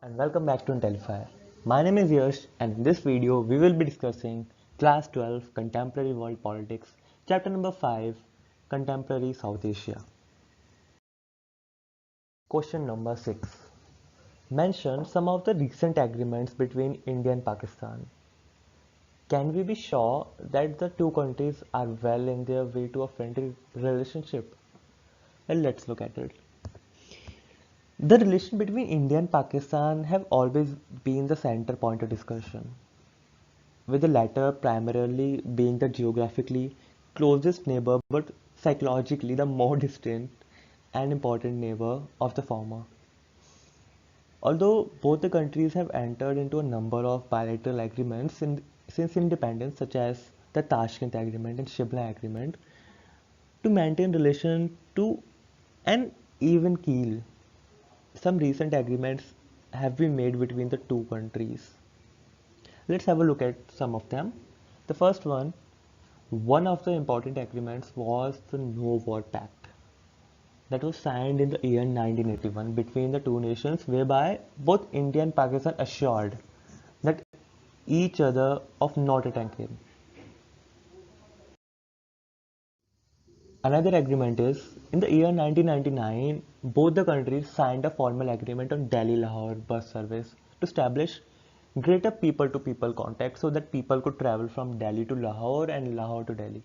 And welcome back to Intellify. My name is Yash, and in this video we will be discussing Class 12 Contemporary World Politics, Chapter number 5, Contemporary South Asia. Question number 6. Mention some of the recent agreements between India and Pakistan. Can we be sure that the two countries are well in their way to a friendly relationship? Well, let's look at it. The relation between India and Pakistan have always been the center point of discussion, with the latter primarily being the geographically closest neighbor but psychologically the more distant and important neighbor of the former. Although both the countries have entered into a number of bilateral agreements since independence, such as the Tashkent Agreement and Shibla Agreement, to maintain relation to an even keel, some recent agreements have been made between the two countries. Let's have a look at some of them. The first one of the important agreements was the No War Pact that was signed in the year 1981 between the two nations, whereby both India and Pakistan assured that each other of not attacking. Another agreement is in the year 1999, both the countries signed a formal agreement on Delhi-Lahore bus service to establish greater people-to-people contact so that people could travel from Delhi to Lahore and Lahore to Delhi.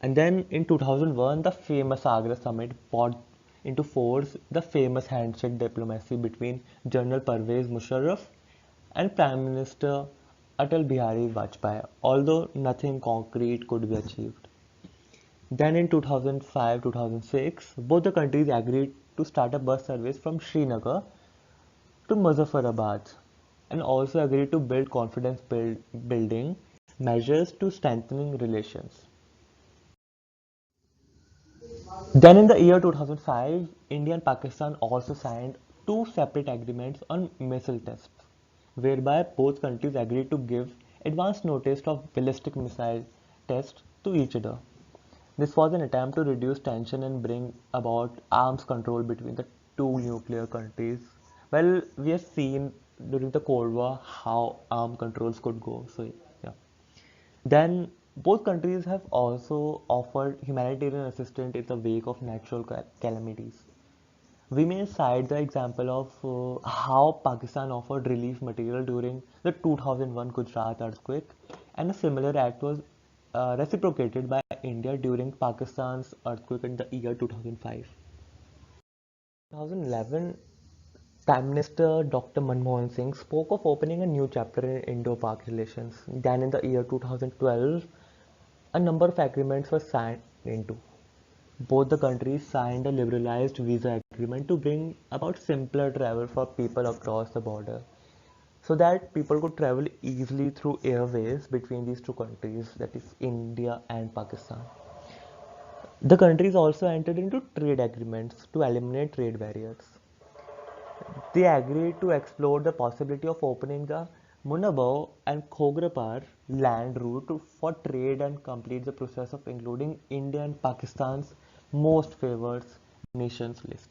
And then in 2001, the famous Agra summit brought into force the famous handshake diplomacy between General Pervez Musharraf and Prime Minister Atal Bihari Vajpayee, although nothing concrete could be achieved. Then in 2005-2006, both the countries agreed to start a bus service from Srinagar to Muzaffarabad and also agreed to build confidence building measures to strengthening relations. Then in the year 2005, India and Pakistan also signed two separate agreements on missile tests, whereby both countries agreed to give advance notice of ballistic missile tests to each other. This was an attempt to reduce tension and bring about arms control between the two nuclear countries. Well, we have seen during the Cold War how arm controls could go. So, yeah. Then, both countries have also offered humanitarian assistance in the wake of natural calamities. We may cite the example of how Pakistan offered relief material during the 2001 Gujarat earthquake, and a similar act was reciprocated by India during Pakistan's earthquake in the year 2005. 2011, Prime Minister Dr. Manmohan Singh spoke of opening a new chapter in Indo-Pak relations. Then in the year 2012, a number of agreements were signed into. Both the countries signed a liberalized visa agreement to bring about simpler travel for people across the border so that people could travel easily through airways between these two countries, that is India and Pakistan. The countries also entered into trade agreements to eliminate trade barriers. They agreed to explore the possibility of opening the Munabao and Khograpar land route for trade and complete the process of including India and Pakistan's most favored nations list.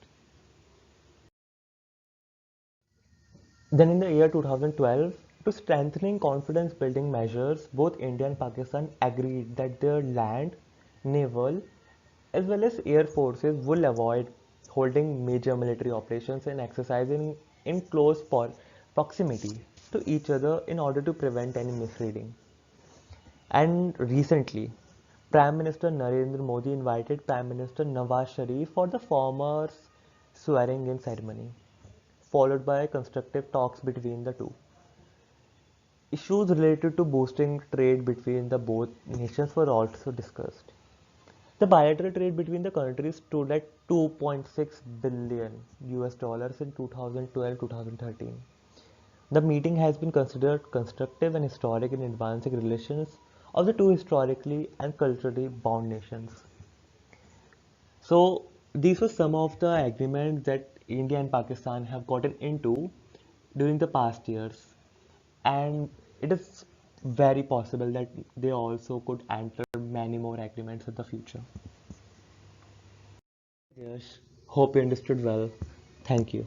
Then in the year 2012, to strengthening confidence building measures, both India and Pakistan agreed that their land, naval, as well as air forces will avoid holding major military operations and exercising in close proximity to each other in order to prevent any misreading. And recently, Prime Minister Narendra Modi invited Prime Minister Nawaz Sharif for the former's swearing in ceremony, followed by constructive talks between the two. Issues related to boosting trade between the both nations were also discussed. The bilateral trade between the countries stood at 2.6 billion US dollars in 2012-2013. The meeting has been considered constructive and historic in advancing relations of the two historically and culturally bound nations. So these were some of the agreements that India and Pakistan have gotten into during the past years, and it is very possible that they also could enter many more agreements in the future. Yes, hope you understood well. Thank you.